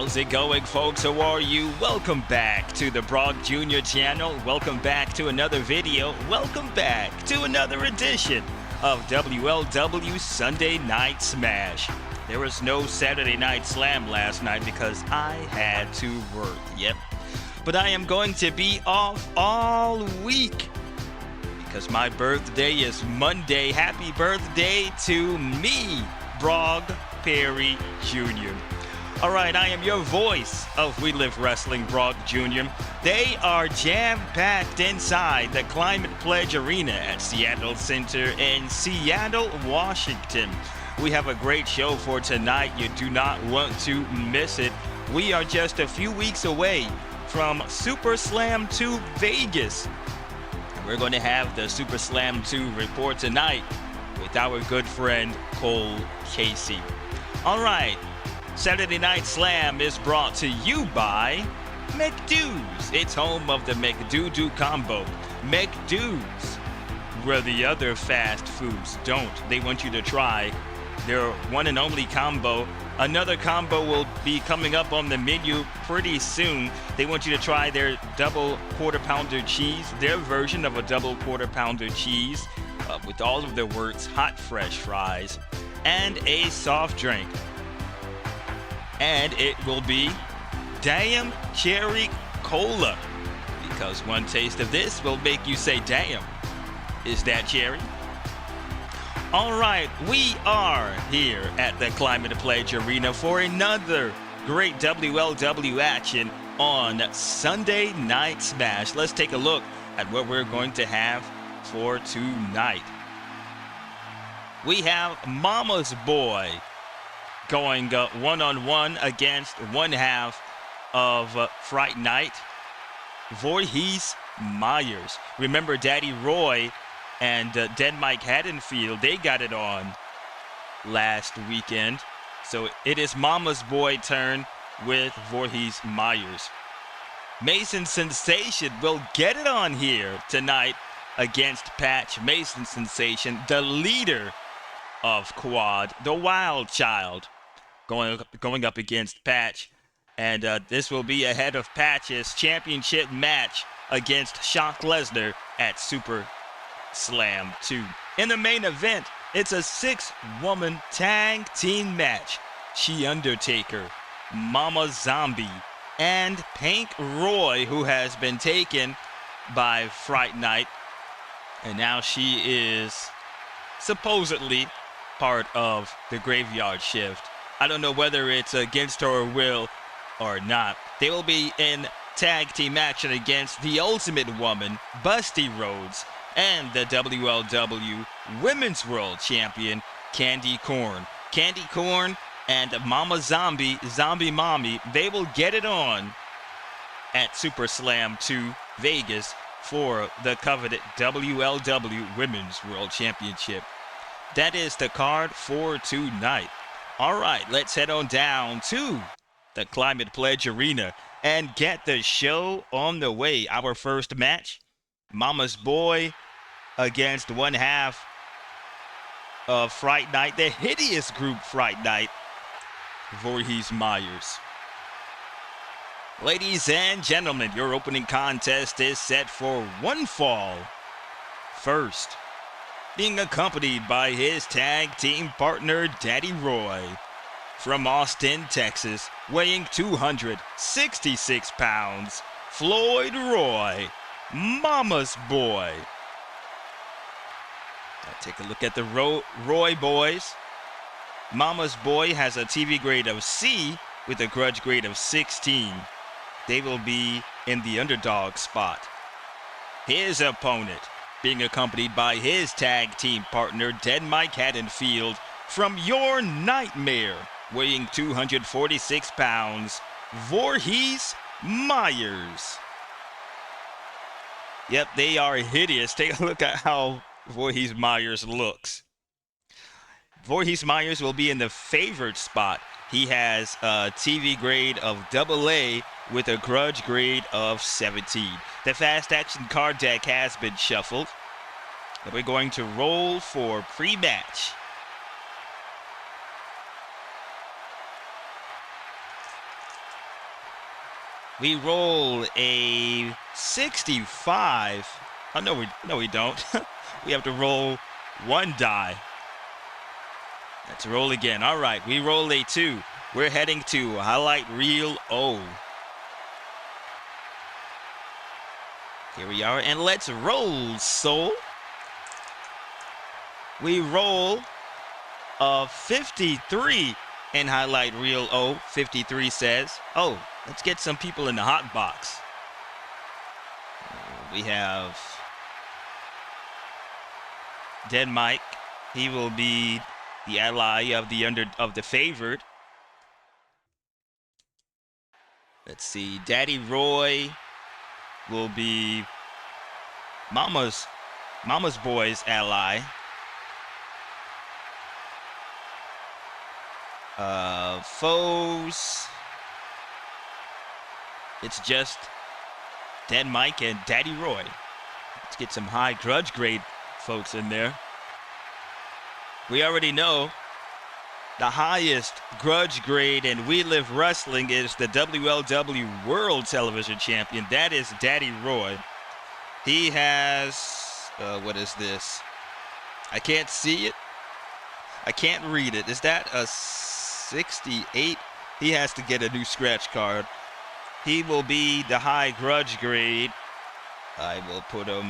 How's it going, folks? How are you? Welcome back to the Broge Jr. channel. Welcome back to another video. Welcome back to another edition of WLW Sunday Night Smash. There was no Saturday Night Slam last night because I had to work. Yep. But I am going to be off all week because my birthday is Monday. Happy birthday to me, Broge Perry Jr. Alright, I am your voice of We Live Wrestling, Broge Jr. They are jam-packed inside the Climate Pledge Arena at Seattle Center in Seattle, Washington. We have a great show for tonight. You do not want to miss it. We are just a few weeks away from Super Slam 2 Vegas. We're going to have the Super Slam 2 report tonight with our good friend Cole Casey. Alright. Saturday Night Slam is brought to you by McDo's. It's home of the McDoo-Doo combo. McDo's, where the other fast foods don't. They want you to try their one and only combo. Another combo will be coming up on the menu pretty soon. They want you to try their double quarter pounder cheese, their version of a double quarter pounder cheese with all of their works, hot fresh fries, and a soft drink. And it will be Damn Cherry Cola, because one taste of this will make you say, damn, is that cherry? All right, we are here at the Climate Pledge Arena for another great WLW action on Sunday Night Smash. Let's take a look at what we're going to have for tonight. We have Mama's Boy going one-on-one against one half of Fright Night, VOORHIES Myers. Remember, Daddy Roy and Dead Mike Haddonfield, they got it on last weekend. So it is Mama's Boy turn with VOORHIES Myers. Mason Sensation will get it on here tonight against Patch. Mason Sensation, the leader of Quad, the Wild Child, going up against Patch. And this will be ahead of Patch's championship match against Shock Lesnar at Super Slam 2. In the main event, it's a 6-woman tag team match. Undertaker, Mama Zombie, and Pink Roy, who has been taken by Fright Night. And now she is supposedly part of the Graveyard Shift. I don't know whether it's against her will or not. They will be in tag team action against the Ultimate Woman, Busty Rhodes, and the WLW Women's World Champion, KANDI KORN. KANDI KORN and Mama Zombie, Zombie Mommy, they will get it on at Super Slam 2 Vegas for the coveted WLW Women's World Championship. That is the card for tonight. All right, let's head on down to the Climate Pledge Arena and get the show on the way. Our first match, Mama's Boy against one half of Fright Night, the hideous group Fright Night, VOORHIES Myers. Ladies and gentlemen, your opening contest is set for one fall. First, being accompanied by his tag team partner, Daddy Roy. From Austin, Texas, weighing 266 pounds, Floyd Roy, Mama's Boy. Now take a look at the Roy boys. Mama's Boy has a TV grade of C with a grudge grade of 16. They will be in the underdog spot. His opponent, being accompanied by his tag team partner, Dead Mike Haddonfield, from Your Nightmare, weighing 246 pounds, VOORHIES Myers. Yep, they are hideous. Take a look at how VOORHIES Myers looks. VOORHIES Myers will be in the favored spot. He has a TV grade of AA with a grudge grade of 17. The fast action card deck has been shuffled. And we're going to roll for pre-match. We roll a 65. Oh, no, we don't. We have to roll one die. Let's roll again. All right, we roll a 2. We're heading to highlight reel O. Here we are, and let's roll, soul. We roll a 53 in highlight reel O. 53 says, oh, let's get some people in the hot box. We have Dead Mike. He will be the ally of the favored. Let's see. Daddy Roy will be Mama's boy's ally. Foes. It's just Dead Mike and Daddy Roy. Let's get some high grudge grade folks in there. We already know the highest grudge grade in We Live Wrestling is the WLW World Television Champion. That is Daddy Roy. He has, what is this? I can't see it. I can't read it. Is that a 68? He has to get a new scratch card. He will be the high grudge grade. I will put him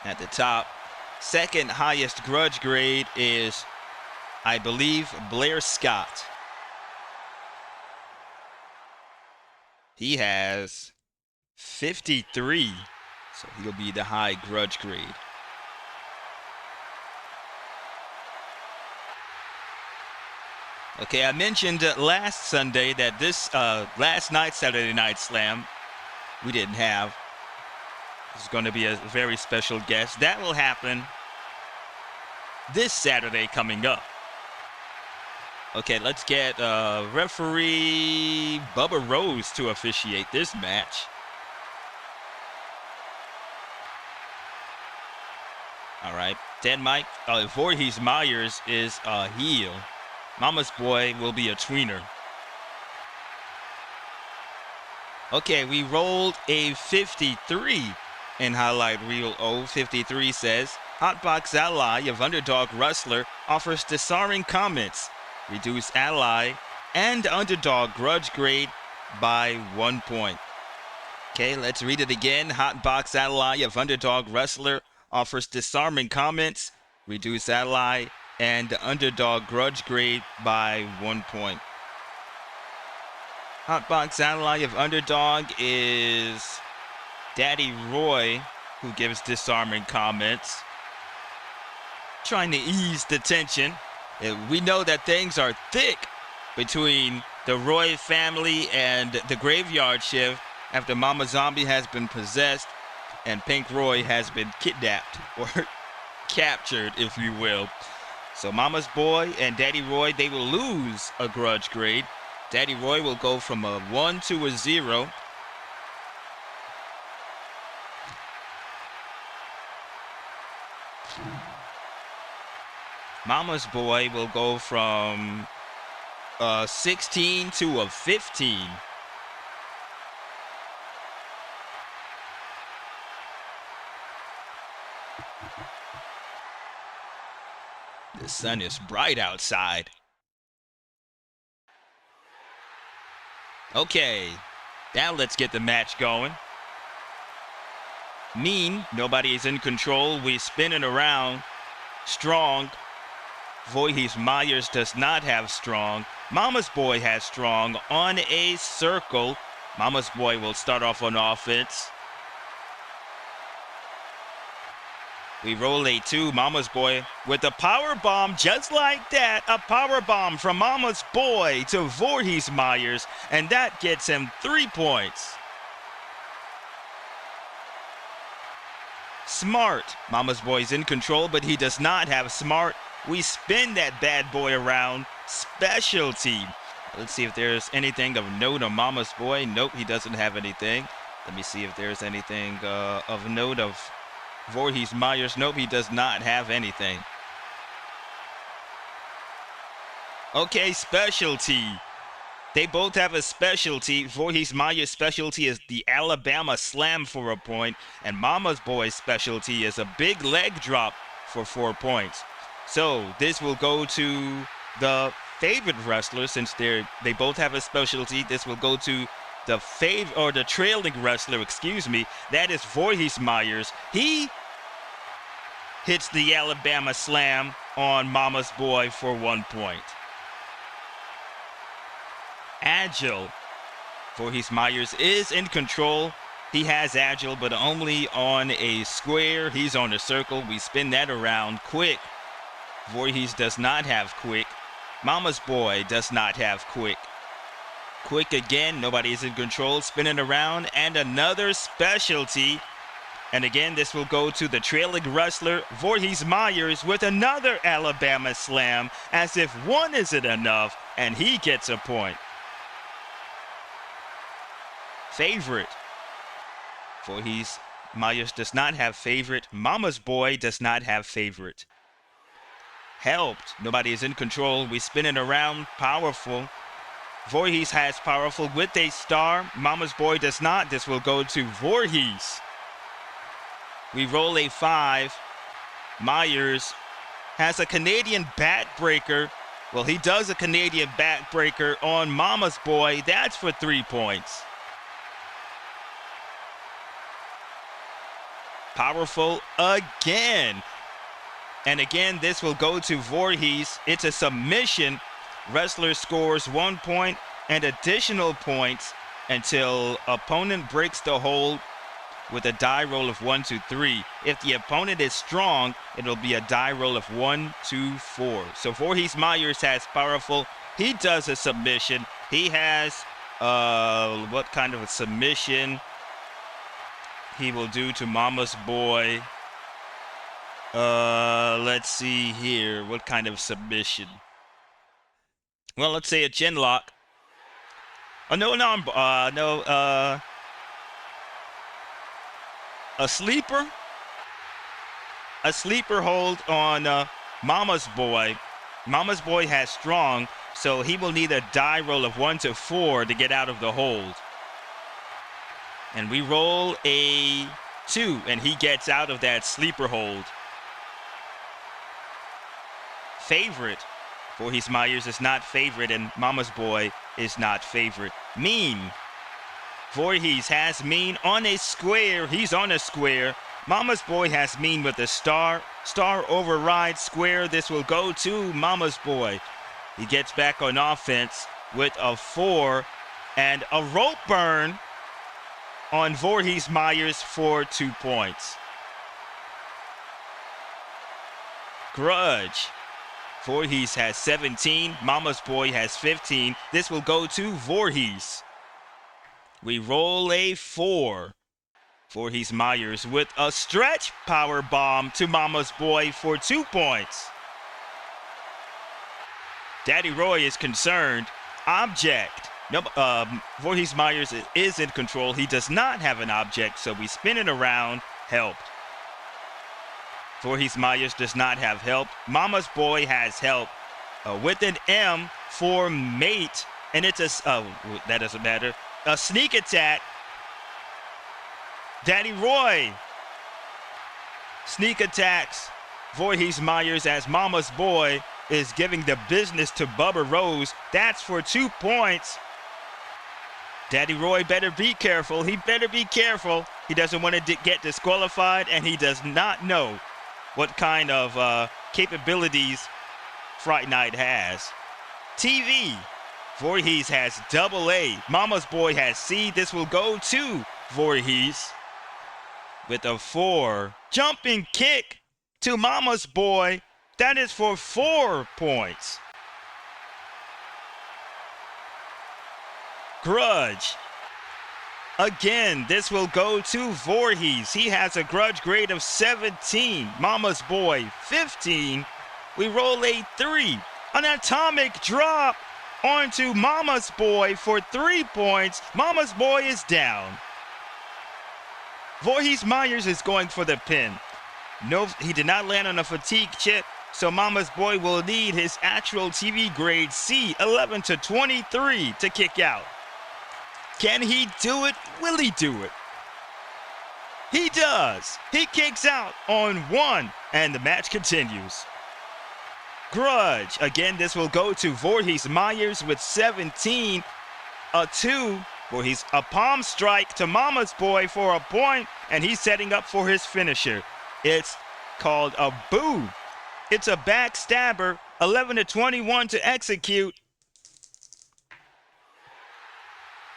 at the top. Second highest grudge grade is, I believe, Blair Scott. He has 53, so he'll be the high grudge grade. Okay, I mentioned last Sunday that this last night's Saturday Night Slam we didn't have. This is going to be a very special guest. That will happen this Saturday coming up. Okay, let's get referee Bubba Rose to officiate this match. All right, Dead Mike, Voorhees Myers is a heel. Mama's boy will be a tweener. Okay, we rolled a 53 in highlight reel O. 53 says, Hotbox ally of Underdog Wrestler offers disarming comments. Reduce ally and Underdog grudge grade by 1 point. Okay, let's read it again. Hotbox ally of Underdog Wrestler offers disarming comments. Reduce ally and Underdog grudge grade by 1 point. Hotbox ally of Underdog is Daddy Roy, who gives disarming comments. Trying to ease the tension. We know that things are thick between the Roy family and the Graveyard Shift after Mama Zombie has been possessed and Pink Roy has been kidnapped or captured, if you will. So Mama's boy and Daddy Roy, they will lose a grudge grade. Daddy Roy will go from a 1 to a 0. Mama's boy will go from 16 to a 15. The sun is bright outside. Okay, now let's get the match going. Mean, nobody is in control. We spinning around. Strong. Voorhees Myers does not have strong. Mama's boy has strong on a circle. Mama's boy will start off on offense. We roll a 2. Mama's boy with a power bomb just like that. A power bomb from Mama's boy to Voorhees Myers, and that gets him 3 points. Smart. Mama's boy's in control, but he does not have smart. We spin that bad boy around. Specialty. Let's see if there's anything of note on Mama's boy. Nope, he doesn't have anything. Let me see if there's anything of note of Voorhees Myers. Nope, he does not have anything. Okay, specialty. They both have a specialty. Voorhees Maya's specialty is the Alabama Slam for a point, and Mama's Boy's specialty is a big leg drop for 4 points. So this will go to the favorite wrestler since they both have a specialty. This will go to the trailing wrestler, excuse me. That is Voorhees Myers. He hits the Alabama Slam on Mama's Boy for 1 point. Agile. Voorhees Myers is in control. He has agile, but only on a square. He's on a circle. We spin that around. Quick. Voorhees does not have quick. Mama's Boy does not have quick. Quick again. Nobody's in control. Spinning around. And another specialty. And again, this will go to the trailing wrestler, Voorhees Myers, with another Alabama Slam, as if one isn't enough, and he gets a point. Favorite. Voorhees Myers does not have favorite. Mama's Boy does not have favorite. Helped. Nobody is in control. We spin it around. Powerful. Voorhees has powerful with a star. Mama's Boy does not. This will go to Voorhees. We roll a 5. Myers has a Canadian backbreaker. Well, he does a Canadian backbreaker on Mama's Boy. That's for 3 points. Powerful again. And again, this will go to Voorhees. It's a submission. Wrestler scores 1 point and additional points until opponent breaks the hold with a die roll of 1, 2, 3. If the opponent is strong, it'll be a die roll of 1, 2, 4. So Voorhees Myers has powerful. He does a submission. He has what kind of a submission he will do to Mama's Boy? Let's see here. What kind of submission? Well, let's say a chin lock. Oh, a sleeper. A sleeper hold on Mama's Boy. Mama's Boy has strong, so he will need a die roll of 1 to 4 to get out of the hold. And we roll a 2, and he gets out of that sleeper hold. Favorite. Voorhees Myers is not favorite, and Mama's Boy is not favorite. Mean. Voorhees has mean on a square. He's on a square. Mama's Boy has mean with a star. Star overrides square. This will go to Mama's Boy. He gets back on offense with a 4 and a rope burn on Voorhees Myers for 2 points. Grudge. Voorhees has 17. Mama's Boy has 15. This will go to Voorhees. We roll a 4. Voorhees Myers with a stretch power bomb to Mama's Boy for 2 points. Daddy Roy is concerned. Object. No, Voorhees Myers is in control. He does not have an object, so we spin it around. Helped. Voorhees Myers does not have help. Mama's Boy has help with an M for mate, and it's that doesn't matter. A sneak attack. Daddy Roy sneak attacks Voorhees Myers as Mama's Boy is giving the business to Bubba Rose. That's for 2 points. Daddy Roy better be careful. He better be careful. He doesn't want to get disqualified, and he does not know what kind of capabilities Fright Night has. TV. Voorhees has AA. Mama's Boy has C. This will go to Voorhees with a 4. Jumping kick to Mama's Boy. That is for 4 points. Grudge. Again, this will go to Voorhees. He has a grudge grade of 17. Mama's Boy, 15. We roll a 3. An atomic drop onto Mama's Boy for 3 points. Mama's Boy is down. Voorhees Myers is going for the pin. No, he did not land on a fatigue chip. So Mama's Boy will need his actual TV grade C, 11 to 23, to kick out. Can he do it? Will he do it? He does. He kicks out on 1, and the match continues. Grudge. Again, this will go to Voorhees Myers with 17. A 2. Voorhees, a palm strike to Mama's Boy for a point, and he's setting up for his finisher. It's called a boo. It's a backstabber. 11 to 21 to execute.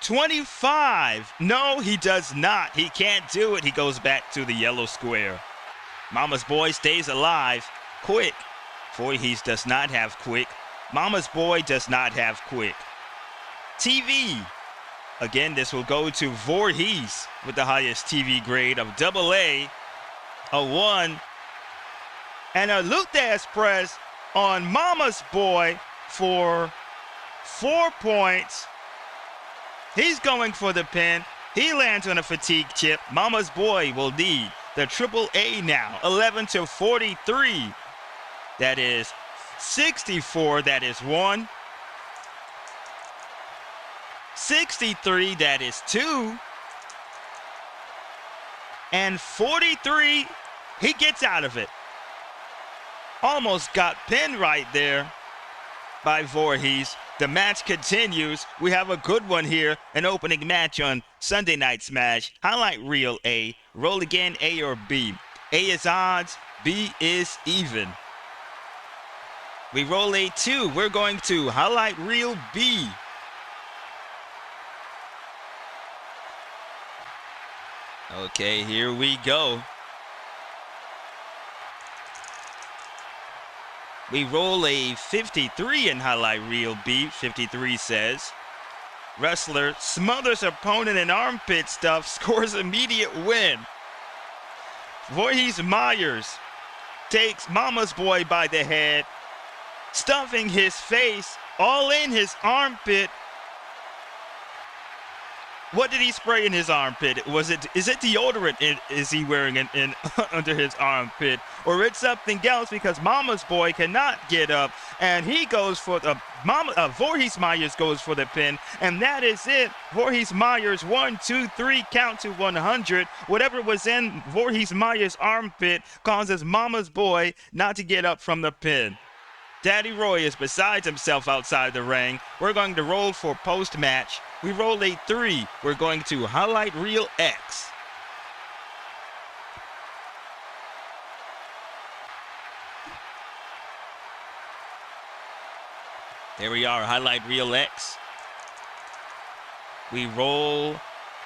25. No, he does not. He can't do it. He goes back to the yellow square. Mama's Boy stays alive. Quick. Voorhees does not have quick. Mama's Boy does not have quick. TV. Again, this will go to Voorhees with the highest TV grade of AA. A 1. And a Luthez press on Mama's Boy for 4 points. He's going for the pin. He lands on a fatigue chip. Mama's Boy will need the AAA now. 11 to 43. That is 64. That is 1. 63. That is 2. And 43. He gets out of it. Almost got pinned right there by Voorhees. The match continues. We have a good one here. An opening match on Sunday Night Smash. Highlight reel A. Roll again, A or B. A is odds. B is even. We roll A2. We're going to highlight reel B. Okay, here we go. We roll a 53 in highlight reel B. 53 says, wrestler smothers opponent in armpit stuff, scores immediate win. Voorhees Myers takes Mama's Boy by the head, stuffing his face all in his armpit. What did he spray in his armpit? Is it deodorant is he wearing in under his armpit? Or it's something else, because Mama's Boy cannot get up, and he goes for the Voorhees Myers goes for the pin, and that is it. Voorhees Myers 1, 2, 3 count to 100. Whatever was in Voorhees Myers' armpit causes Mama's Boy not to get up from the pin. Daddy Roy is besides himself outside the ring. We're going to roll for post-match. We roll a 3. We're going to highlight reel X. There we are, highlight reel X. We roll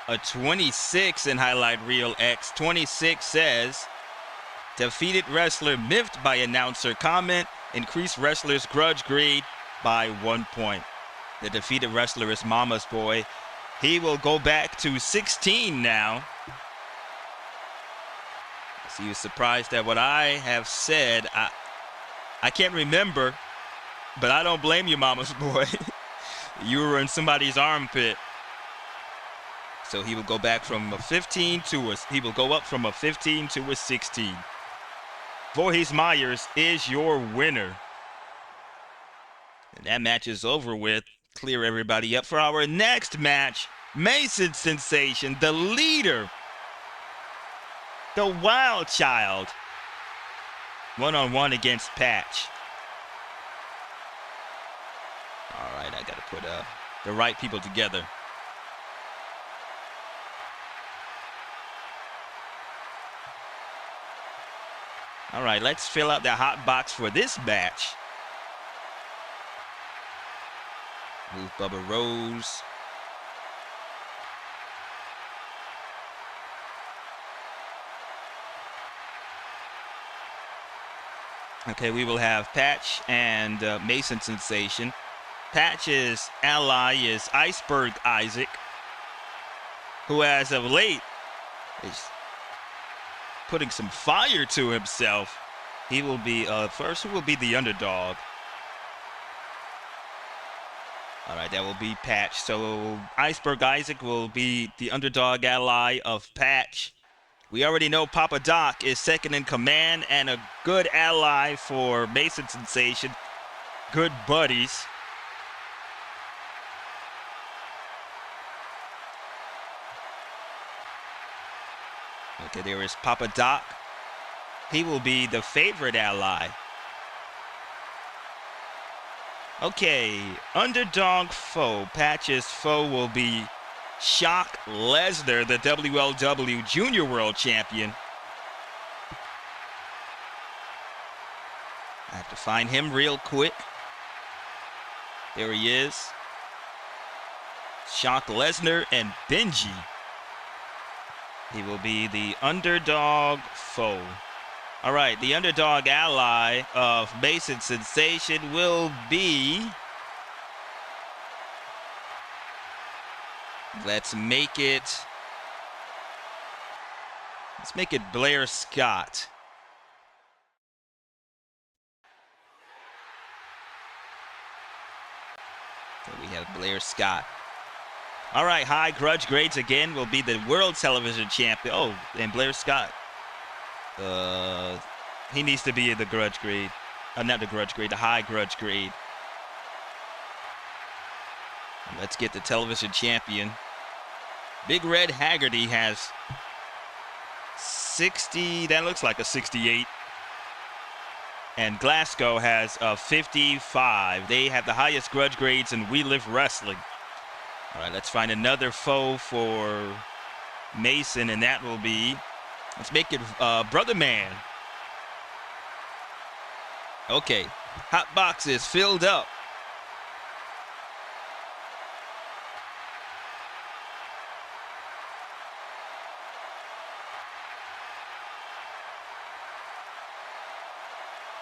a 26 in highlight reel X. 26 says, defeated wrestler miffed by announcer comment, increased wrestler's grudge grade by 1 point. The defeated wrestler is Mama's Boy. He will go back to 16 now. So he was surprised at what I have said. I can't remember, but I don't blame you, Mama's Boy. You were in somebody's armpit. So he will go back from a 15 to he will go up from a 15 to a 16. Voorhees Myers is your winner. And that match is over with. Clear everybody up for our next match. Mason Sensation, the leader, the wild child, one-on-one against Patch. All right, I gotta put the right people together. All right, let's fill out the hot box for this match. Move Bubba Rose. Okay, we will have Patch and Mason Sensation. Patch's ally is Iceberg Isaac, who as of late is putting some fire to himself. He will be first, who will be the underdog? All right, that will be Patch. So Iceberg Isaac will be the underdog ally of Patch. We already know Papa Doc is second in command and a good ally for Mason Sensation. Good buddies. Okay, there is Papa Doc. He will be the favorite ally. Okay, underdog foe. Patch's foe will be Shock Lesnar, the WLW Junior World Champion. I have to find him real quick. There he is. Shock Lesnar and Benji. He will be the underdog foe. All right, the underdog ally of Mason Sensation will be... Let's make it Blair Scott. So we have Blair Scott. All right, high grudge grades again will be the World Television Champion. Oh, and Blair Scott. He needs to be in the grudge grade. Not the grudge grade, the high grudge grade. Let's get the television champion. Big Red Haggerty has 60, that looks like a 68. And Glasgow has a 55. They have the highest grudge grades in We Live Wrestling. All right, let's find another foe for Mason, and that will be, let's make it Brother Man. Okay, hot box is filled up.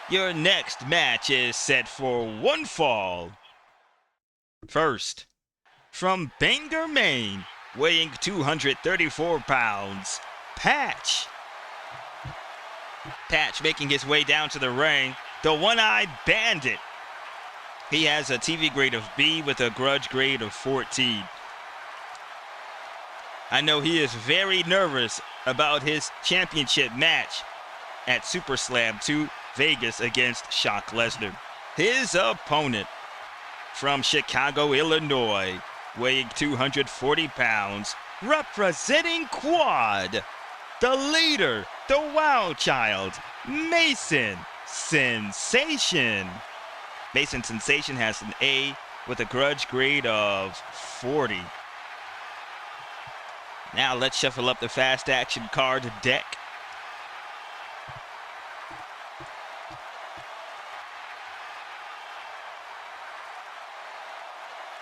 Your next match is set for one fall. First, from Bangor, Maine, weighing 234 pounds, Patch. Patch making his way down to the ring, the one-eyed bandit. He has a TV grade of B with a grudge grade of 14. I know he is very nervous about his championship match at Super Slam 2 Vegas against Shock Lesnar. His opponent from Chicago, Illinois, weighing 240 pounds, representing Quad, the leader, the wild child, Mason Sensation. Mason Sensation has an A with a grudge grade of 40. Now let's shuffle up the fast action card deck.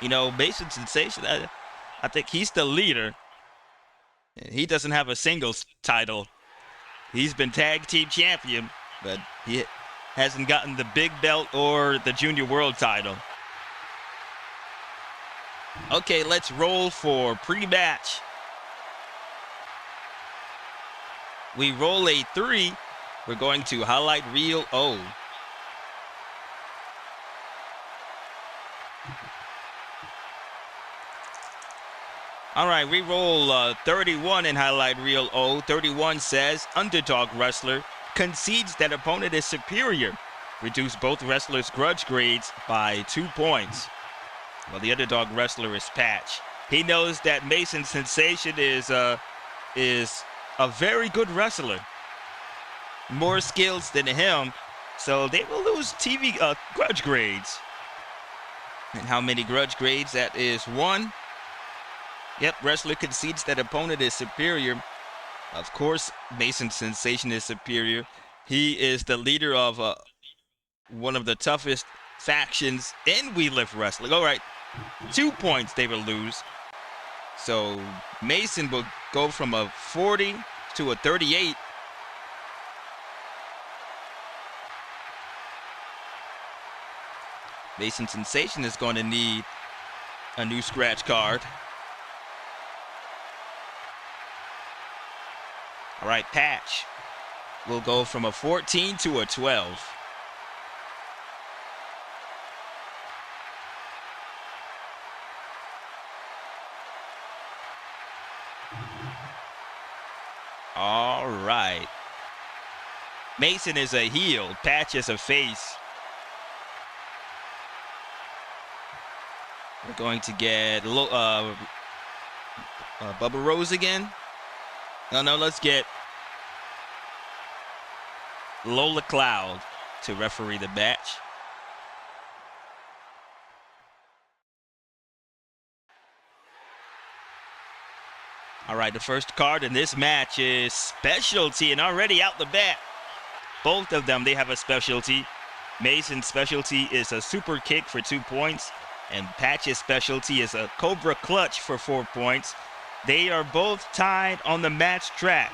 You know, Mason Sensation, I think he's the leader. He doesn't have a singles title. He's been tag team champion, but he hasn't gotten the big belt or the junior world title. Okay, let's roll for pre-match. We roll a 3. We're going to highlight reel O. All right, we roll 31 in highlight reel O. 31 says, underdog wrestler concedes that opponent is superior. Reduce both wrestlers' grudge grades by 2 points. Well, the underdog wrestler is Patch. He knows that Mason Sensation is a very good wrestler. More skills than him, so they will lose TV grudge grades. And how many grudge grades? That is 1. Yep, wrestler concedes that opponent is superior. Of course, Mason Sensation is superior. He is the leader of one of the toughest factions in We Live Wrestling. All right, 2 points they will lose. So Mason will go from a 40 to a 38. Mason Sensation is going to need a new scratch card. All right, Patch will go from a 14 to a 12. All right. Mason is a heel. Patch is a face. We're going to get Bubba Rose again. No, let's get Lola Cloud to referee the match. All right, the first card in this match is specialty, and already out the bat, both of them, they have a specialty. Mason's specialty is a super kick for 2 points, and Patch's specialty is a Cobra clutch for 4 points. They are both tied on the match track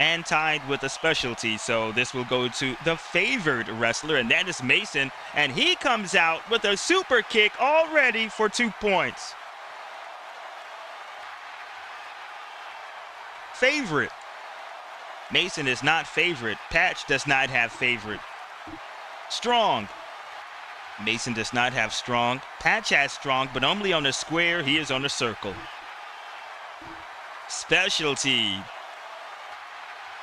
and tied with a specialty, so this will go to the favored wrestler, and that is Mason, and he comes out with a super kick already for 2 points. Favorite. Mason is not favorite. Patch does not have favorite. Strong. Mason does not have strong. Patch has strong, but only on a square. He is on a circle. Specialty.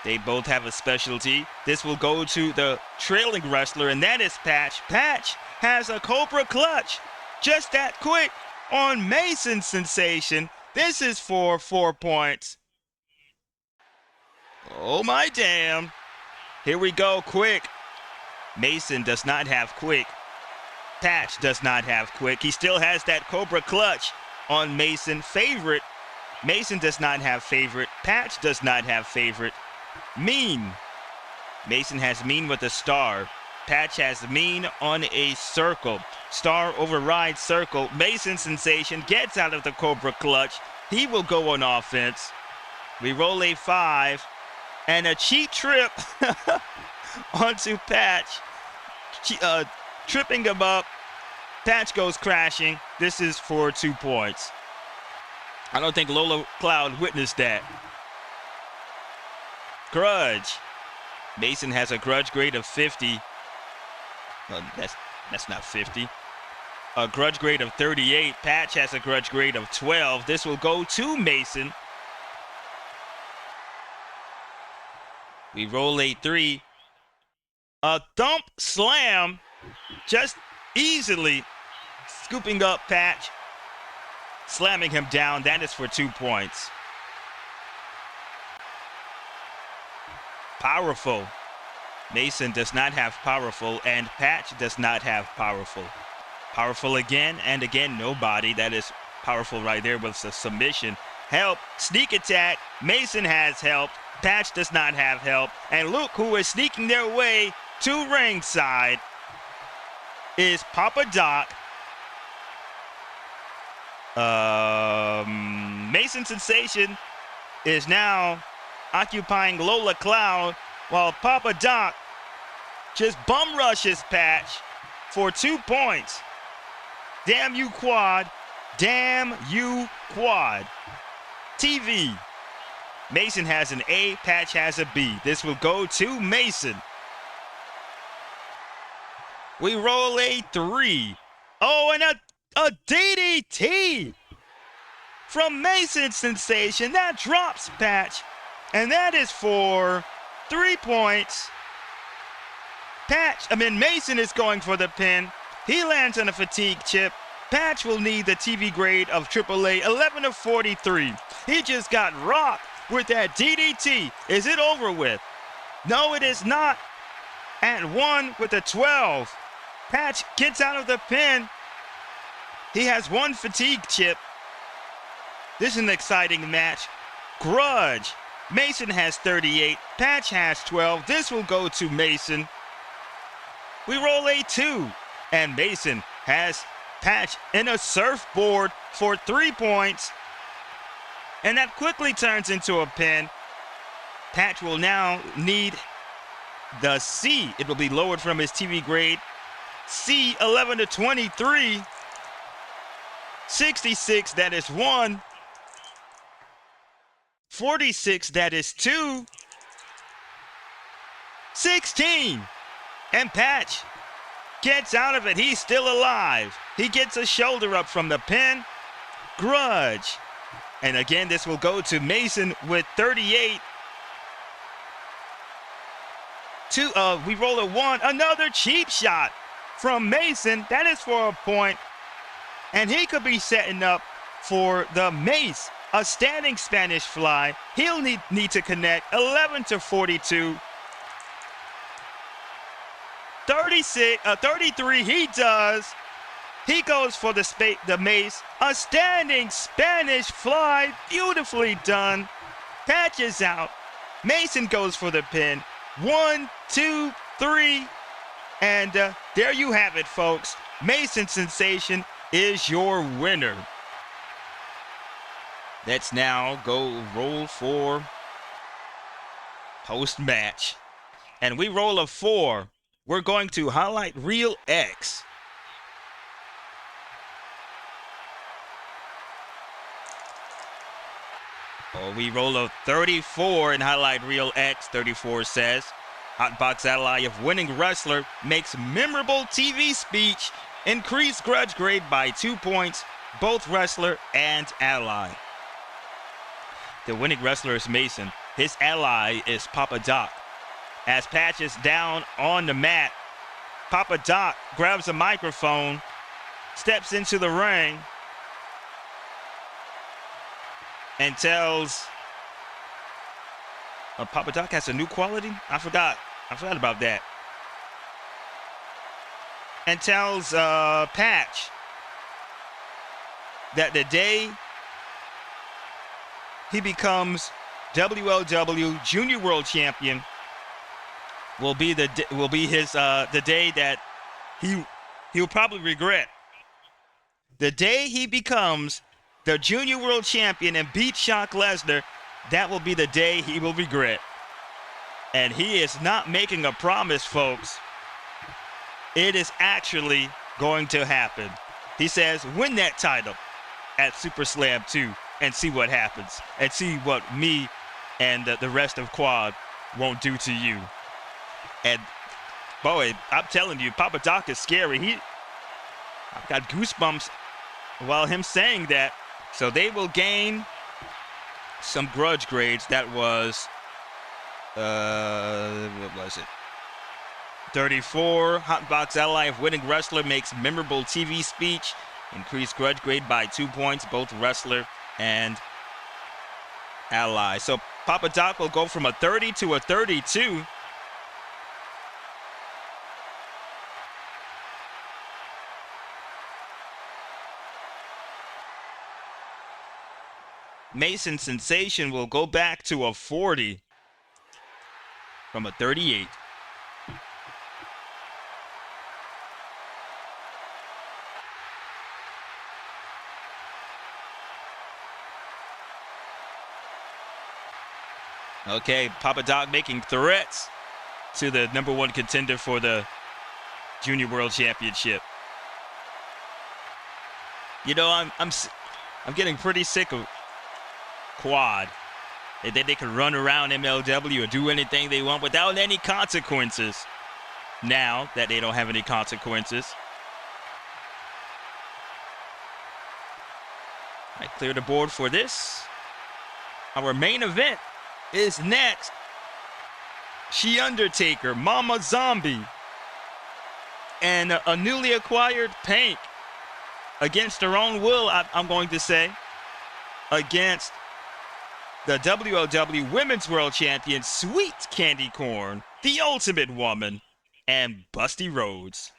They both have a specialty. This will go to the trailing wrestler, and that is Patch. Patch has a Cobra clutch. Just that quick on Mason's sensation. This is for 4 points. Oh my damn. Here we go, quick. Mason does not have quick. Patch does not have quick. He still has that Cobra clutch on Mason. Favorite. Mason does not have favorite. Patch does not have favorite. Mean. Mason has mean with a star. Patch has mean on a circle. Star overrides circle. Mason sensation gets out of the Cobra clutch. He will go on offense. We roll a 5. And a cheat trip onto Patch, tripping him up. Patch goes crashing. This is for 2 points. I don't think Lola Cloud witnessed that. Grudge. Mason has a grudge grade of 50. Well, that's not 50. A grudge grade of 38. Patch has a grudge grade of 12. This will go to Mason. We roll a 3. A thump slam, just easily scooping up Patch, slamming him down. That is for 2 points. Powerful. Mason does not have powerful, and Patch does not have powerful. Powerful again, and again, nobody. That is powerful right there with the submission. Help, sneak attack. Mason has help. Patch does not have help. And look who is sneaking their way to ringside is Papa Doc. Mason Sensation is now occupying Lola Cloud while Papa Doc just bum rushes Patch for 2 points. Damn you, Quad. Damn you, Quad. TV. Mason has an A, Patch has a B. This will go to Mason. We roll a 3. Oh, and a DDT from Mason Sensation. That drops Patch. And that is for 3 points. Mason is going for the pin. He lands on a fatigue chip. Patch will need the TV grade of AAA, 11 of 43. He just got rocked with that DDT. Is it over with? No, it is not. At 1 with a 12. Patch gets out of the pin. He has 1 fatigue chip. This is an exciting match. Grudge. Mason has 38. Patch has 12. This will go to Mason. We roll a 2. And Mason has Patch in a surfboard for 3 points. And that quickly turns into a pin. Patch will now need the C. It will be lowered from his TV grade. C, 11 to 23. 66, that is 1. 46, that is 2. 16. And Patch gets out of it. He's still alive. He gets a shoulder up from the pin. Grudge. And again, this will go to Mason with 38. We roll a 1. Another cheap shot from Mason. That is for a point. And he could be setting up for the mace. A standing Spanish fly. He'll need to connect. 11 to 42. 33, he does. He goes for the mace. A standing Spanish fly. Beautifully done. Patches out. Mason goes for the pin. 1, 2, 3. And there you have it, folks. Mason Sensation is your winner. Let's now go roll for post-match. And we roll a 4. We're going to highlight reel X. Oh, we roll a 34 in highlight reel X. 34 says, Hotbox ally of winning wrestler makes memorable TV speech. Increased grudge grade by 2 points, both wrestler and ally. The winning wrestler is Mason. His ally is Papa Doc. As Patches down on the mat, Papa Doc grabs a microphone, steps into the ring, and tells Papa Doc has a new quality? I forgot about that. And tells Patch that the day he becomes WLW Junior World Champion will be the day that he'll probably regret. The day he becomes the Junior World Champion and beats Brock Lesnar, that will be the day he will regret. And he is not making a promise, folks. It is actually going to happen. He says, win that title at Super Slam 2 and see what happens. And see what me and the rest of Quad won't do to you. And, boy, I'm telling you, Papa Doc is scary. I've got goosebumps while him saying that. So they will gain some grudge grades. That was, what was it? 34, Hotbox ally of winning wrestler makes memorable TV speech. Increased grudge grade by 2 points, both wrestler and ally. So Papa Doc will go from a 30 to a 32. Mason Sensation will go back to a 40 from a 38. Okay, Papa Doc making threats to the #1 contender for the Junior World Championship. You know, I'm getting pretty sick of Quad. They can run around MLW and do anything they want without any consequences. Now that they don't have any consequences. I clear the board for this. Our main event is next. Undertaker, Mama Zombie, and a newly acquired Pink against her own will, I'm going to say, against the WLW Women's World Champion, Sweet Candy Corn, the Ultimate Woman, and Busty Rhodes.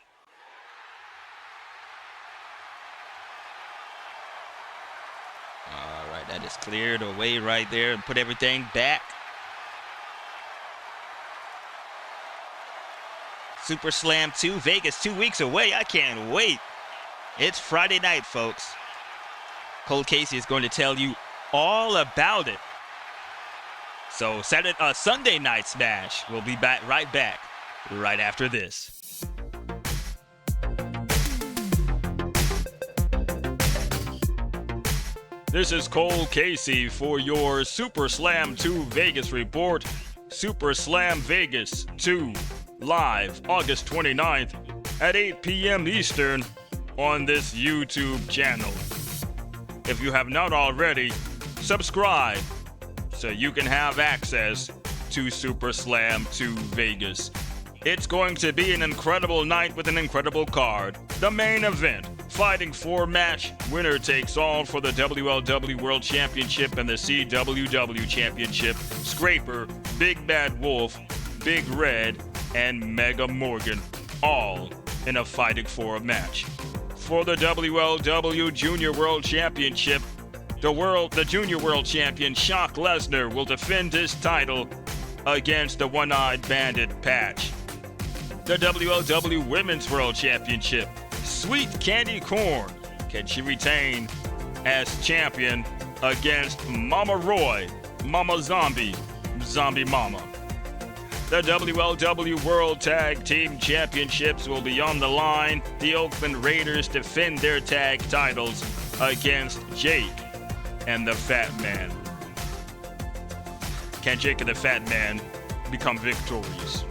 All right, that is cleared away right there and put everything back. Super Slam 2, Vegas 2 weeks away. I can't wait. It's Friday night, folks. Cole Casey is going to tell you all about it. So Sunday Night Smash. We'll be right back right after this. This is Cole Casey for your Super Slam 2 Vegas report. Super Slam Vegas 2, live August 29th at 8 p.m. Eastern on this YouTube channel. If you have not already, subscribe so you can have access to Super Slam 2 Vegas. It's going to be an incredible night with an incredible card. The main event, fighting 4-match, winner takes all for the WLW World Championship and the CWW Championship. Scraper, Big Bad Wolf, Big Red, and Mega Morgan, all in a fighting 4 match. For the WLW Junior World Championship, the Junior World Champion Shock Lesnar will defend his title against the One-Eyed Bandit Patch. The WLW Women's World Championship, Sweet Candy KORN, can she retain as champion against Mama Roy, Mama Zombie, Zombie Mama. The WLW World Tag Team Championships will be on the line. The Oakland Raiders defend their tag titles against Jake and the Fat Man. Can Jake and the Fat Man become victorious?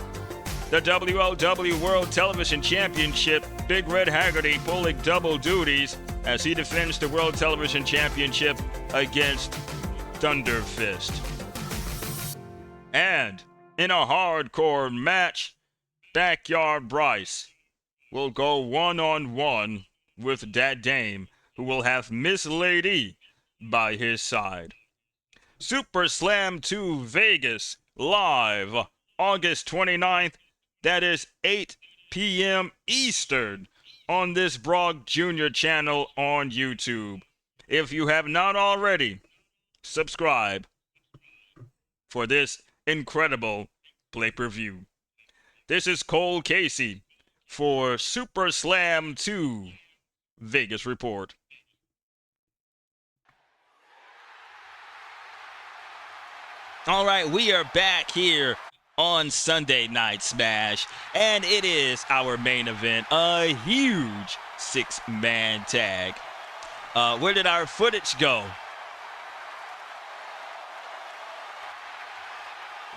The WLW World Television Championship, Big Red Haggerty pulling double duties as he defends the World Television Championship against Thunder Fist. And in a hardcore match, Backyard Bryce will go one-on-one with Dat Dame, who will have Miss Lady by his side. Super Slam 2 Vegas, live August 29th. That is 8 p.m. Eastern on this Broge Jr. channel on YouTube. If you have not already, subscribe for this incredible pay-per-view. This is Cole Casey for Super Slam 2 Vegas Report. All right, we are back here on Sunday Night Smash, and it is our main event, a huge 6-man tag. Where did our footage go?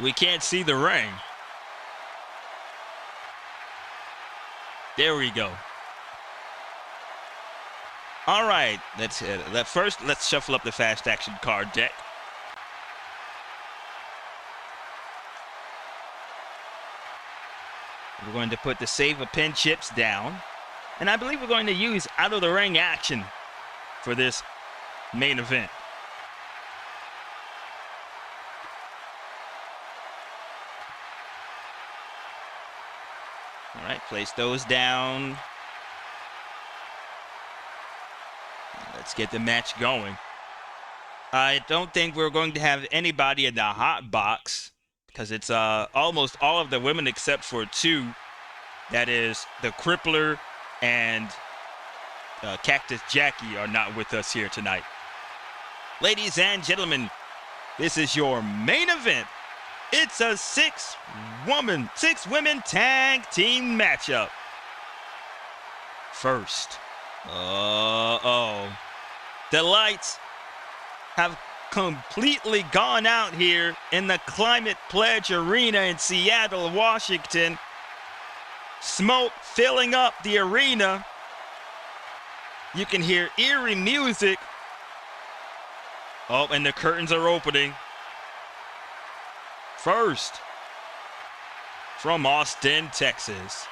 We can't see the ring. There we go. All right, first let's shuffle up the Fast Action card deck. We're going to put the Save a Pin chips down, and I believe we're going to use out of the ring action for this main event. All right, place those down. Let's get the match going. I don't think we're going to have anybody in the hot box because it's almost all of the women except for 2. That is the Crippler and Cactus Jackie are not with us here tonight. Ladies and gentlemen, this is your main event. It's a 6-women tag team matchup. First, the lights have completely gone out here in the Climate Pledge Arena in Seattle, Washington. Smoke filling up the arena. You can hear eerie music. Oh, and the curtains are opening. First, from Austin, Texas,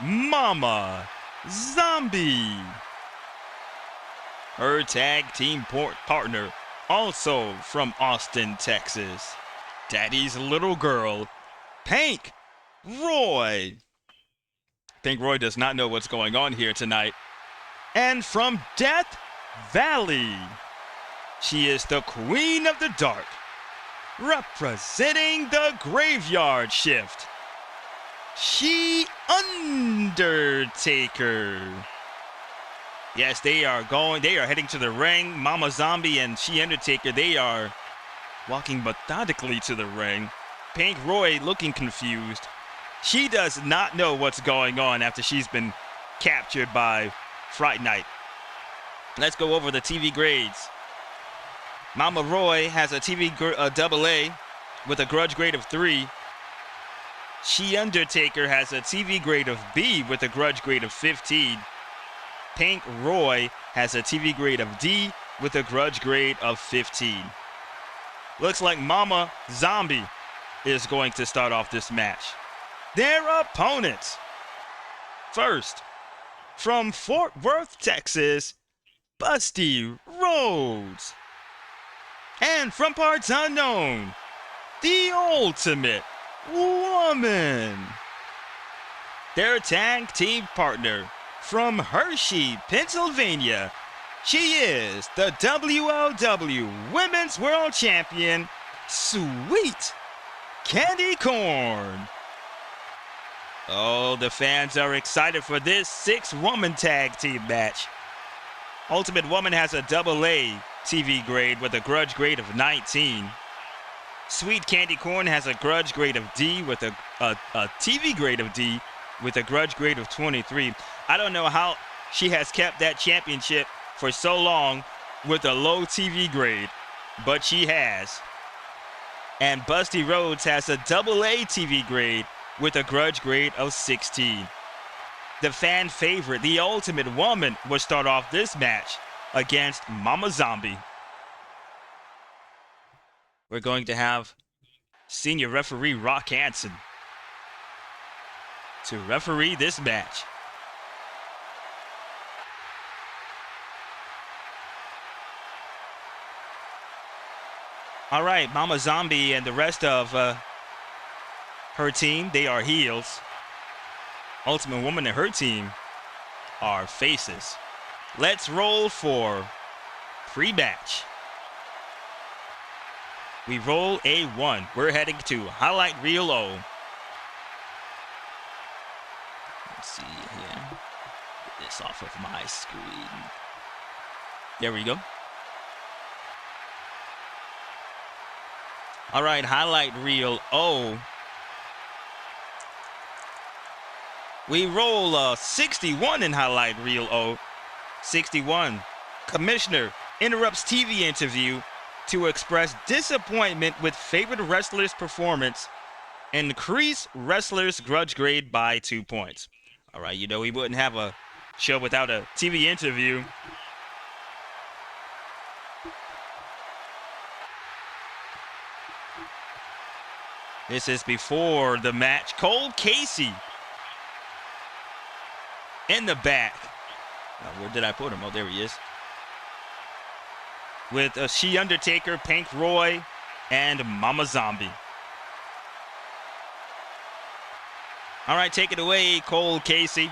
Mama Zombie. Her tag team partner, also from Austin, Texas, Daddy's little girl, Pink Roy. Pink Roy does not know what's going on here tonight. And from Death Valley, she is the Queen of the Dark, representing the Graveyard Shift, She Undertaker. Yes, they are heading to the ring. Mama Zombie and She Undertaker, they are walking methodically to the ring. Pink Roy looking confused. She does not know what's going on after she's been captured by Fright Night. Let's go over the TV grades. Mama Roy has a TV AA with a grudge grade of 3. She Undertaker has a TV grade of B with a grudge grade of 15. Pink Roy has a TV grade of D with a grudge grade of 15. Looks like Mama Zombie is going to start off this match. Their opponents. First, from Fort Worth, Texas, Busty Rhodes. And from parts unknown, the Ultimate Woman. Their tag team partner from Hershey, Pennsylvania. She is the WLW Women's World Champion, Sweet KANDI KORN. Oh, the fans are excited for this 6-woman tag team match. Ultimate Woman has a AA TV grade with a grudge grade of 19. Sweet KANDI KORN has a grudge grade of D with a TV grade of D with a grudge grade of 23. I don't know how she has kept that championship for so long with a low TV grade, but she has. And Busty Rhodes has a AA TV grade with a grudge grade of 16. The fan favorite, the Ultimate Woman, will start off this match against Mama Zombie. We're going to have senior referee Rock Hansen to referee this match. All right, Mama Zombie and the rest of her team, they are heels. Ultimate Woman and her team are faces. Let's roll for pre-match. We roll A1. We're heading to Highlight Reel O. Let's see here. Get this off of my screen. There we go. All right, Highlight Reel O. We roll 61 in Highlight Reel O. 61. Commissioner interrupts TV interview to express disappointment with favorite wrestler's performance. Increase wrestler's grudge grade by 2 points. All right, you know we wouldn't have a show without a TV interview. This is before the match. Cole Casey in the back. Where did I put him? Oh, there he is. With She Undertaker, Pink Roy, and Mama Zombie. All right, take it away, Cole Casey.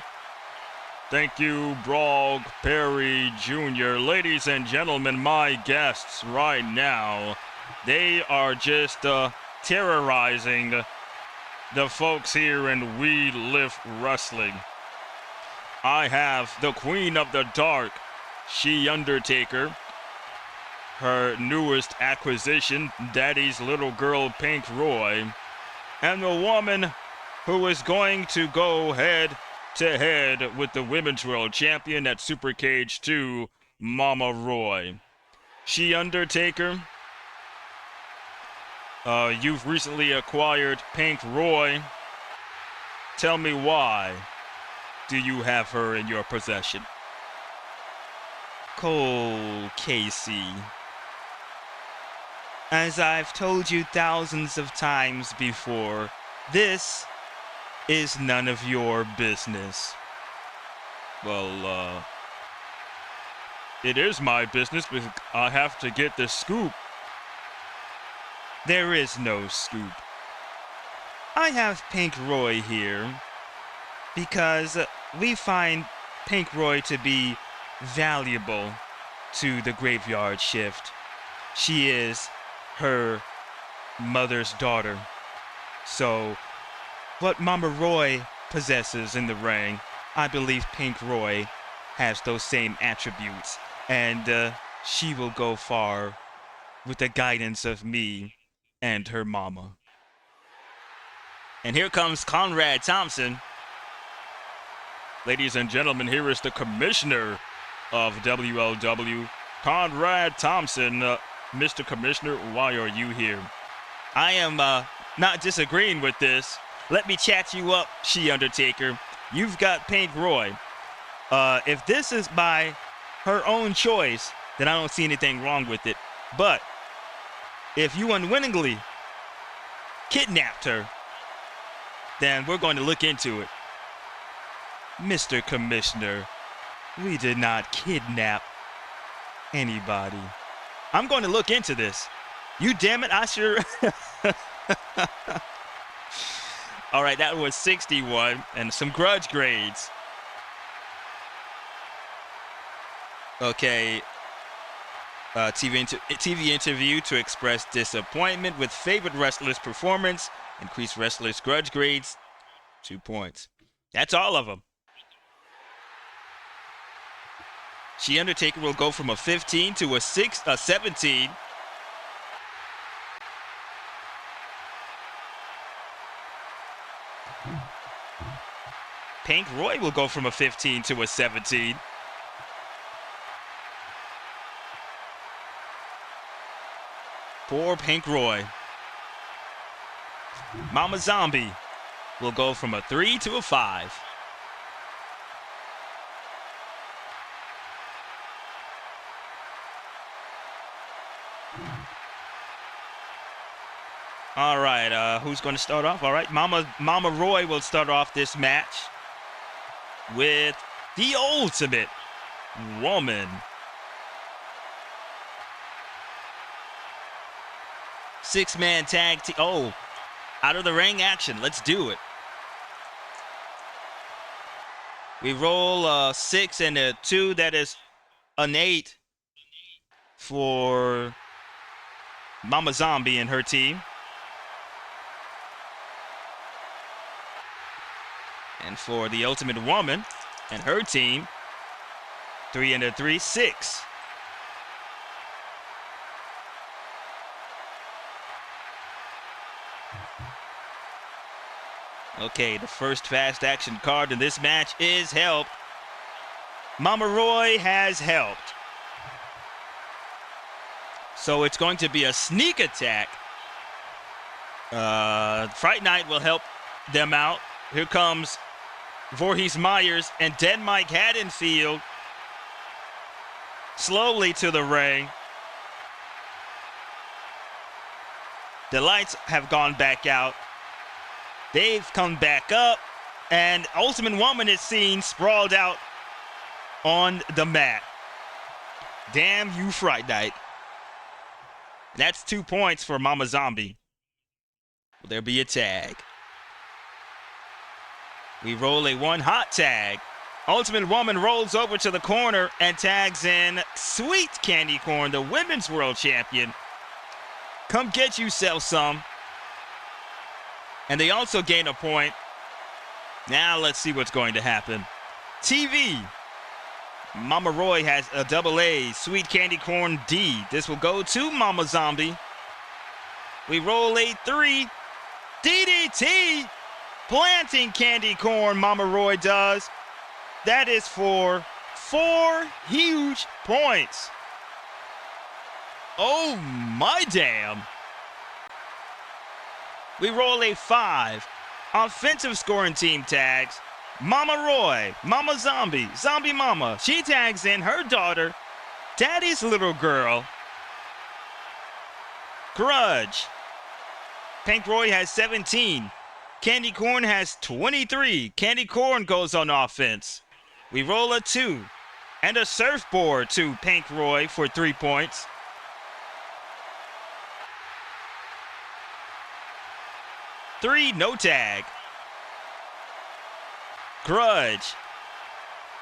Thank you, Broge Perry Jr. Ladies and gentlemen, my guests right now, they are just terrorizing the folks here in We Live Wrestling. I have the Queen of the Dark, She Undertaker, her newest acquisition, Daddy's little girl, Pink Roy, and the woman who is going to go head-to-head with the Women's World Champion at Super Cage 2, Mama Roy. She Undertaker, you've recently acquired Pink Roy. Tell me why do you have her in your possession? Cole Casey. As I've told you thousands of times before, this is none of your business. Well, it is my business, but I have to get the scoop. There is no scoop. I have Pink Roy here because we find Pink Roy to be valuable to the Graveyard Shift. She is her mother's daughter. So, what Mama Roy possesses in the ring, I believe Pink Roy has those same attributes. And she will go far with the guidance of me and her mama. And here comes Conrad Thompson. Ladies and gentlemen, here is the commissioner of WLW, Conrad Thompson. Mr. Commissioner, why are you here? I am not disagreeing with this. Let me chat you up, She Undertaker. You've got Pink Roy. If this is by her own choice, then I don't see anything wrong with it. But if you unwittingly kidnapped her, then we're going to look into it. Mr. Commissioner, we did not kidnap anybody. I'm going to look into this. You damn it, I sure. All right, that was 61 and some grudge grades. Okay. TV interview to express disappointment with favorite wrestler's performance. Increase wrestler's grudge grades 2 points. That's all of them. Undertaker will go from a 15 to a 17. Pink Roy will go from a 15 to a 17. Poor Pink Roy. Mama Zombie will go from a 3 to a 5. All right, who's going to start off? All right, Mama Roy will start off this match with the Ultimate Woman. 6-man tag team. Oh, out of the ring action. Let's do it. We roll a 6 and a 2. That is an 8 for Mama Zombie and her team. And for the Ultimate Woman and her team, 3 and a 3, 6. Okay, the first fast action card in this match is help. Mama Roy has helped. So it's going to be a sneak attack. Fright Night will help them out. Here comes Voorhees Myers and Dead Mike Haddonfield slowly to the ring. The lights have gone back out. They've come back up, and Ultimate Woman is seen sprawled out on the mat. Damn you, Fright Night. That's 2 points for Mama Zombie. Will there be a tag? We roll a 1 hot tag. Ultimate Woman rolls over to the corner and tags in Sweet Candy Corn, the Women's World Champion. Come get yourself some. And they also gain a point. Now let's see what's going to happen. TV. Mama Roy has a double A, Sweet Candy Corn D. This will go to Mama Zombie. We roll a 3. DDT. Planting Candy Corn, Mama Roy does. That is for 4 huge points. Oh my damn. We roll a 5. Offensive scoring team tags. Mama Roy, Mama Zombie, Zombie Mama. She tags in her daughter, Daddy's little girl. Grudge. Pink Roy has 17. Candy Corn has 23. Candy Corn goes on offense. We roll a 2 and a surfboard to Pink Roy for 3 points. Three, no tag. Grudge.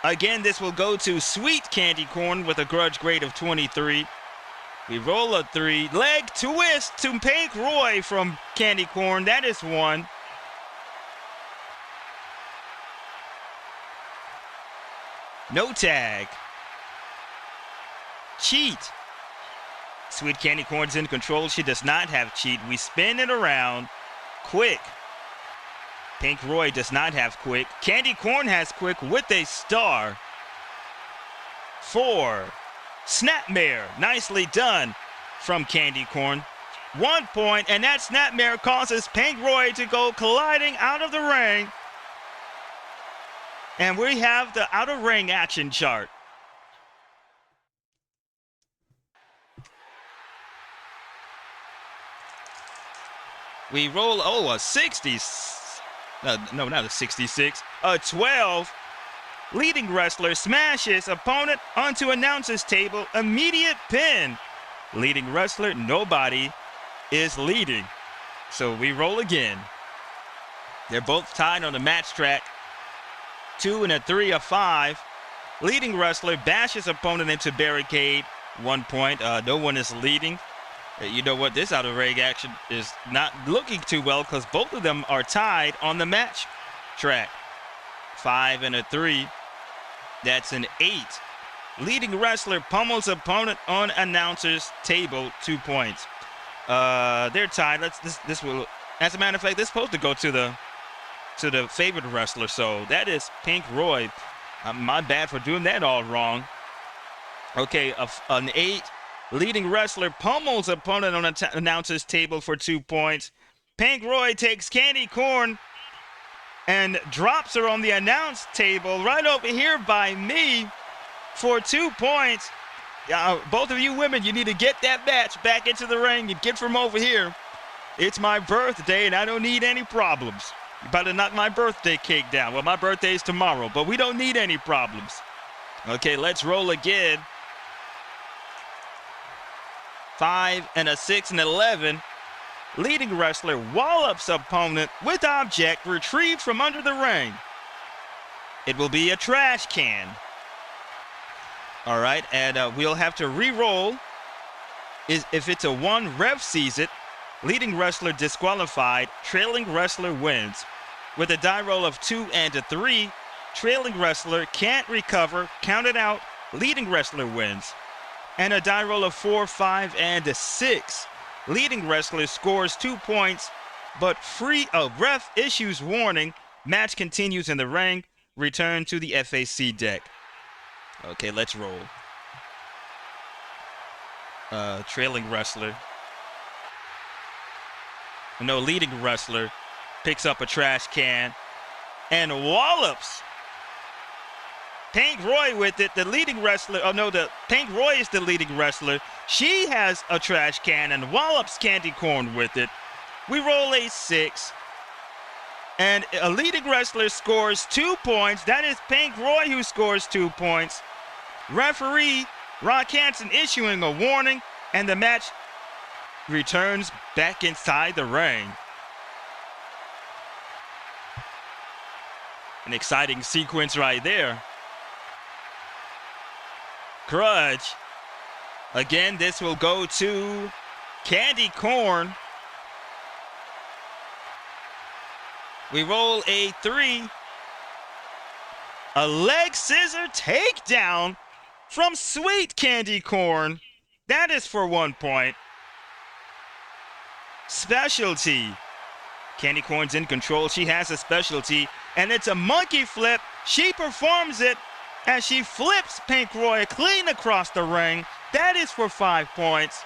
Again, this will go to Sweet Candy Corn with a grudge grade of 23. We roll a 3. Leg twist to Pink Roy from Candy Corn. That is 1. No tag. Cheat. Sweet Candy Corn's in control. She does not have cheat. We spin it around. Quick. Pink Roy does not have quick. Candy Corn has quick with a star. 4. Snapmare. Nicely done from Candy Corn. 1 point, and that Snapmare causes Pink Roy to go colliding out of the ring. And we have the out of ring action chart. We roll, a 60. No, not a 66. A 12. Leading wrestler smashes opponent onto announcer's table. Immediate pin. Leading wrestler, nobody is leading. So we roll again. They're both tied on the match track. 2 and a 3, a 5. Leading wrestler bashes opponent into barricade. 1 point. No one is leading. You know what? This out of ring action is not looking too well because both of them are tied on the match track. 5 and a 3. That's an 8. Leading wrestler pummels opponent on announcer's table. 2 points. They're tied. This will, as a matter of fact, this is supposed to go to the favored wrestler. So that is Pink Roy. My bad for doing that all wrong. Okay, an 8. Leading wrestler pummels opponent on announcer's table for 2 points. Pink Roy takes Kandi Korn and drops her on the announce table right over here by me for 2 points. Both of you women, you need to get that match back into the ring and get from over here. It's my birthday and I don't need any problems. You better knock my birthday cake down. Well, my birthday is tomorrow, but we don't need any problems. Okay, let's roll again. 5 and a 6 and 11. Leading wrestler wallops opponent with object retrieved from under the ring. It will be a trash can. All right, and we'll have to re-roll. If it's a 1, ref sees it. Leading wrestler disqualified. Trailing wrestler wins. With a die roll of 2 and a 3, trailing wrestler can't recover. Counted out. Leading wrestler wins. And a die roll of 4, 5, and a 6. Leading wrestler scores 2 points, but ref issues warning. Match continues in the ring. Return to the FAC deck. Okay, let's roll. Trailing wrestler. No, leading wrestler picks up a trash can and wallops Pink Roy with it. The leading wrestler, Pink Roy is the leading wrestler. She has a trash can and wallops Kandi Korn with it. We roll a 6. And a leading wrestler scores 2 points. That is Pink Roy who scores 2 points. Referee Rock Hansen issuing a warning, and the match returns back inside the ring. An exciting sequence right there. Grudge. Again, this will go to Kandi Korn. We roll a 3. A leg scissor takedown from sweet Kandi Korn. That is for 1 point. Specialty. Kandi Korn's in control. She has a specialty, and it's a monkey flip. She performs it as she flips Pink Roy clean across the ring. That is for 5 points.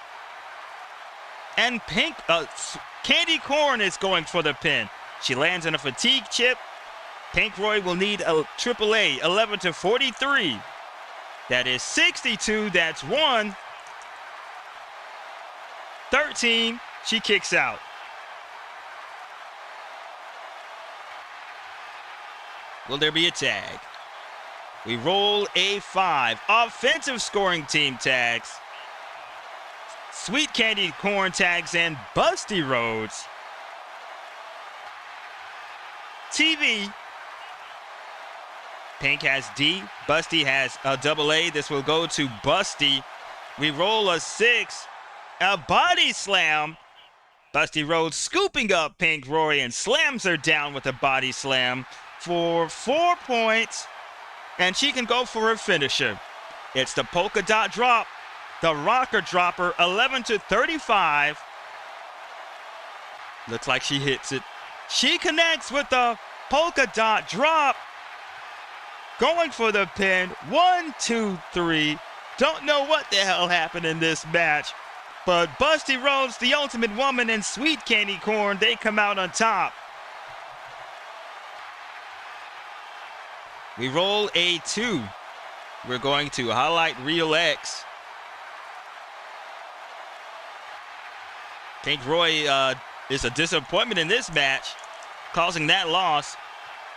And Kandi Korn is going for the pin. She lands in a fatigue chip. Pink Roy will need a AAA 11 to 43. That is 62. That's 1. 13. She kicks out. Will there be a tag? We roll a 5. Offensive scoring team tags. Sweet Kandi Korn tags in Busty Rhodes. TV. Pink has D. Busty has a AA. This will go to Busty. We roll a 6. A body slam. Busty Rhodes scooping up Pink Roy and slams her down with a body slam for 4 points. And she can go for her finisher. It's the polka dot drop. The rocker dropper, 11 to 35. Looks like she hits it. She connects with the polka dot drop. Going for the pin. 1, 2, 3. Don't know what the hell happened in this match. But Busty Rhodes, the Ultimate Woman, and sweet Kandi Korn, they come out on top. We roll a 2. We're going to highlight Reel X. Pink Roy is a disappointment in this match, causing that loss.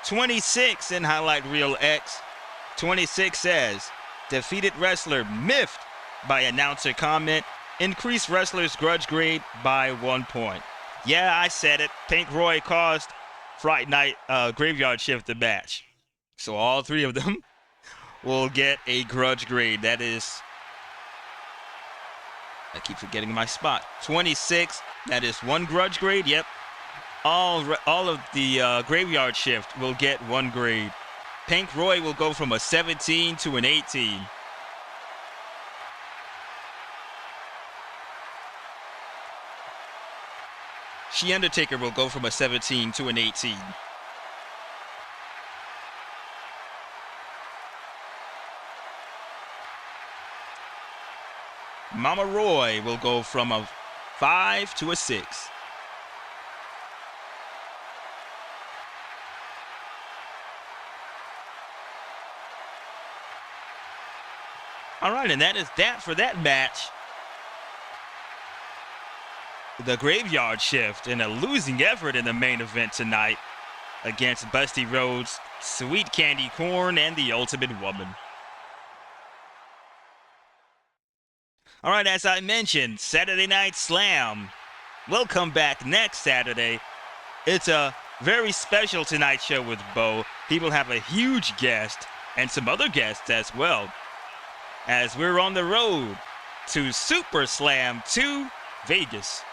26 in Highlight Reel X. 26 says, defeated wrestler miffed by announcer comment, increased wrestler's grudge grade by 1 point. Yeah, I said it. Pink Roy caused Fright Night Graveyard Shift the match. So all three of them will get a grudge grade. That is, I keep forgetting my spot. 26, that is 1 grudge grade. Yep. All of the Graveyard Shift will get 1 grade. Pink Roy will go from a 17 to an 18. She Undertaker will go from a 17 to an 18. Mama Roy will go from a 5 to a 6. All right, and that is that for that match. The Graveyard Shift in a losing effort in the main event tonight against Busty Rhodes, Sweet Candy KORN, and the Ultimate Woman. All right, as I mentioned, Saturday Night Slam will come back next Saturday. It's a very special Tonight Show with Bo. He will have a huge guest and some other guests as well, as we're on the road to Super Slam 2 Vegas.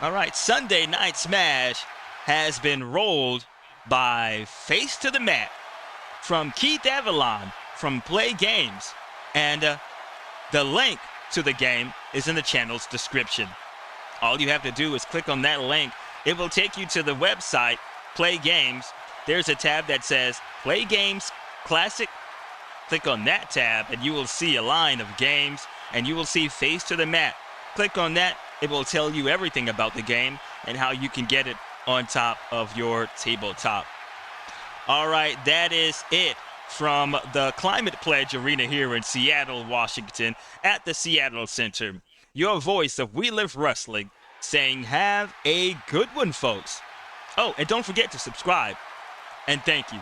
All right, Sunday Night Smash has been rolled by Face to the Mat from Keith Avalon from Play Games, and the link to the game is in the channel's description. All you have to do is click on that link. It will take you to the website, Play Games. There's a tab that says Play Games Classic. Click on that tab and you will see a line of games, and you will see Face to the Mat. Click on that. It will tell you everything about the game and how you can get it on top of your tabletop. All right, that is it from the Climate Pledge Arena here in Seattle, Washington, at the Seattle Center. Your voice of We Live Wrestling saying have a good one, folks. Oh, and don't forget to subscribe. And thank you.